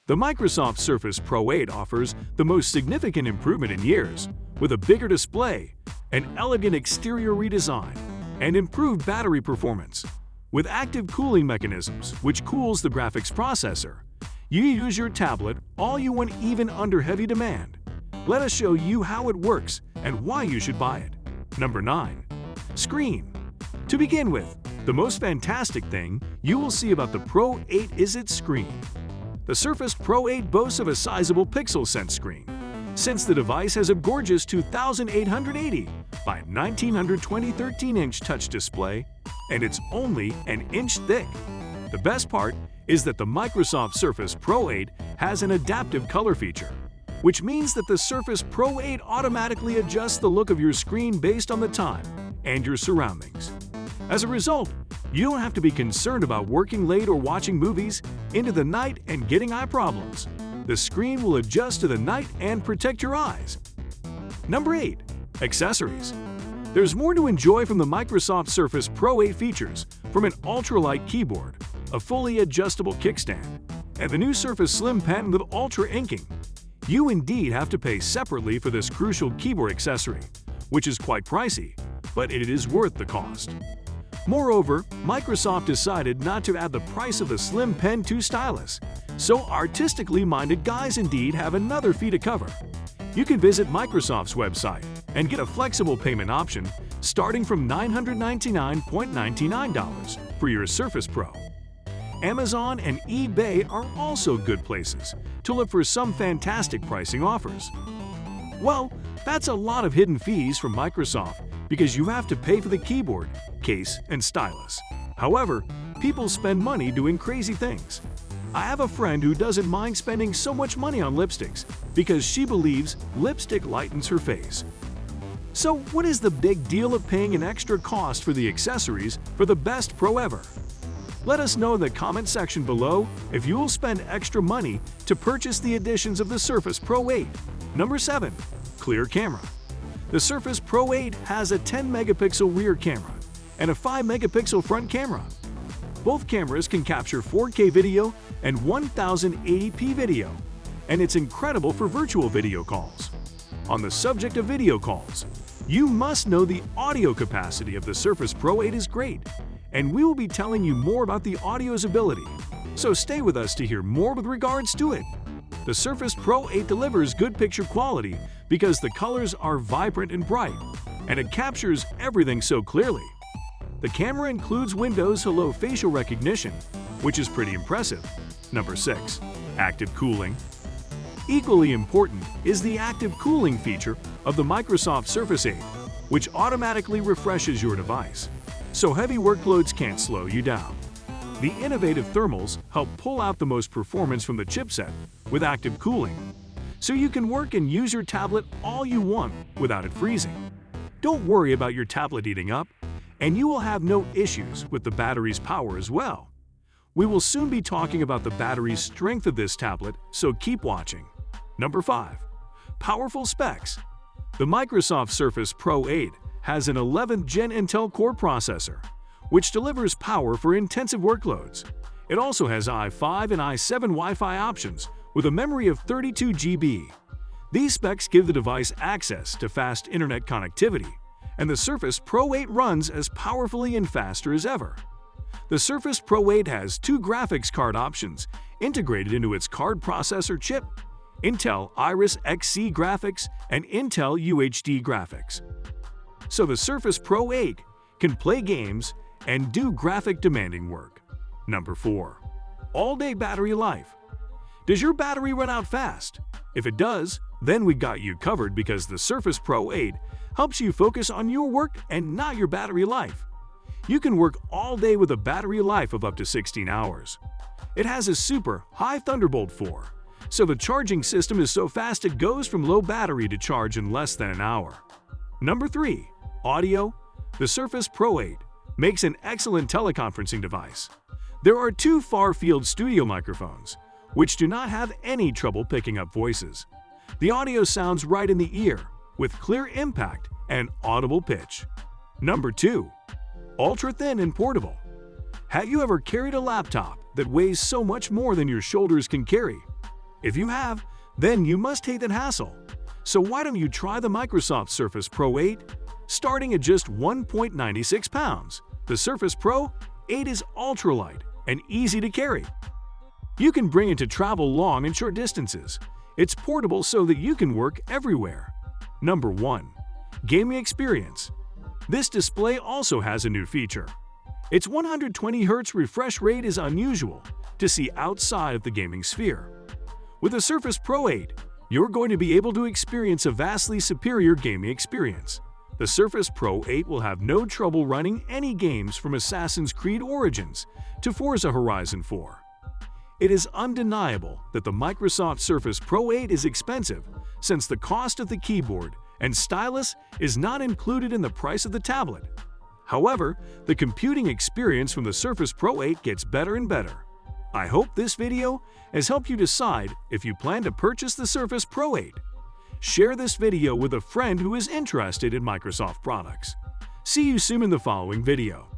The Microsoft Surface Pro 8 offers the most significant improvement in years, with a bigger display, an elegant exterior redesign, and improved battery performance. With active cooling mechanisms, which cools the graphics processor, you use your tablet all you want even under heavy demand. Let us show you how it works and why you should buy it. Number 9. Screen. To begin with, the most fantastic thing you will see about the Pro 8 is its screen. The Surface Pro 8 boasts of a sizable pixel sense screen, since the device has a gorgeous 2880 by 1920 13-inch touch display, and it's only an inch thick. The best part is that the Microsoft Surface Pro 8 has an adaptive color feature, which means that the Surface Pro 8 automatically adjusts the look of your screen based on the time and your surroundings. As a result, you don't have to be concerned about working late or watching movies into the night and getting eye problems. The screen will adjust to the night and protect your eyes. Number 8. Accessories. There's more to enjoy from the Microsoft Surface Pro 8 features, from an ultralight keyboard, a fully adjustable kickstand, and the new Surface Slim Pen with ultra inking. You indeed have to pay separately for this crucial keyboard accessory, which is quite pricey, but it is worth the cost. Moreover, Microsoft decided not to add the price of the Slim Pen to stylus, so artistically minded guys indeed have another fee to cover. You can visit Microsoft's website and get a flexible payment option starting from $999.99 for your Surface Pro. Amazon and eBay are also good places to look for some fantastic pricing offers. Well, that's a lot of hidden fees from Microsoft because you have to pay for the keyboard, case, and stylus. However, people spend money doing crazy things. I have a friend who doesn't mind spending so much money on lipsticks because she believes lipstick lightens her face. So what is the big deal of paying an extra cost for the accessories for the best Pro ever? Let us know in the comment section below if you will spend extra money to purchase the editions of the Surface Pro 8. Number 7. Clear camera. The Surface Pro 8 has a 10-megapixel rear camera and a 5-megapixel front camera. Both cameras can capture 4K video and 1080p video, and it's incredible for virtual video calls. On the subject of video calls, you must know the audio capacity of the Surface Pro 8 is great, and we will be telling you more about the audio's ability, so stay with us to hear more with regards to it. The Surface Pro 8 delivers good picture quality because the colors are vibrant and bright, and it captures everything so clearly. The camera includes Windows Hello facial recognition, which is pretty impressive. Number 6. Active cooling. Equally important is the active cooling feature of the Microsoft Surface 8, which automatically refreshes your device, so heavy workloads can't slow you down. The innovative thermals help pull out the most performance from the chipset with active cooling, so you can work and use your tablet all you want without it freezing. Don't worry about your tablet heating up, and you will have no issues with the battery's power as well. We will soon be talking about the battery's strength of this tablet, so keep watching. Number 5. Powerful specs. The Microsoft Surface Pro 8 has an 11th Gen Intel Core processor, which delivers power for intensive workloads. It also has i5 and i7 Wi-Fi options with a memory of 32 GB. These specs give the device access to fast internet connectivity, and the Surface Pro 8 runs as powerfully and faster as ever. The Surface Pro 8 has 2 graphics card options integrated into its card processor chip: Intel Iris Xe graphics and Intel UHD graphics. So the Surface Pro 8 can play games and do graphic demanding work. Number 4. All-day battery life. Does your battery run out fast? If it does, then we got you covered because the Surface Pro 8 helps you focus on your work and not your battery life. You can work all day with a battery life of up to 16 hours. It has a super high Thunderbolt 4, so the charging system is so fast it goes from low battery to charge in less than an hour. Number 3. Audio. The Surface Pro 8 makes an excellent teleconferencing device. There are 2 far-field studio microphones, which do not have any trouble picking up voices. The audio sounds right in the ear, with clear impact and audible pitch. Number 2. Ultra-thin and portable. Have you ever carried a laptop that weighs so much more than your shoulders can carry? If you have, then you must hate that hassle. So why don't you try the Microsoft Surface Pro 8? Starting at just 1.96 pounds, the Surface Pro 8 is ultralight and easy to carry. You can bring it to travel long and short distances. It's portable so that you can work everywhere. Number 1. Gaming Experience. This display also has a new feature. Its 120Hz refresh rate is unusual to see outside of the gaming sphere. With the Surface Pro 8, you're going to be able to experience a vastly superior gaming experience. The Surface Pro 8 will have no trouble running any games from Assassin's Creed Origins to Forza Horizon 4. It is undeniable that the Microsoft Surface Pro 8 is expensive, since the cost of the keyboard and stylus is not included in the price of the tablet. However, the computing experience from the Surface Pro 8 gets better and better. I hope this video has helped you decide if you plan to purchase the Surface Pro 8. Share this video with a friend who is interested in Microsoft products. See you soon in the following video.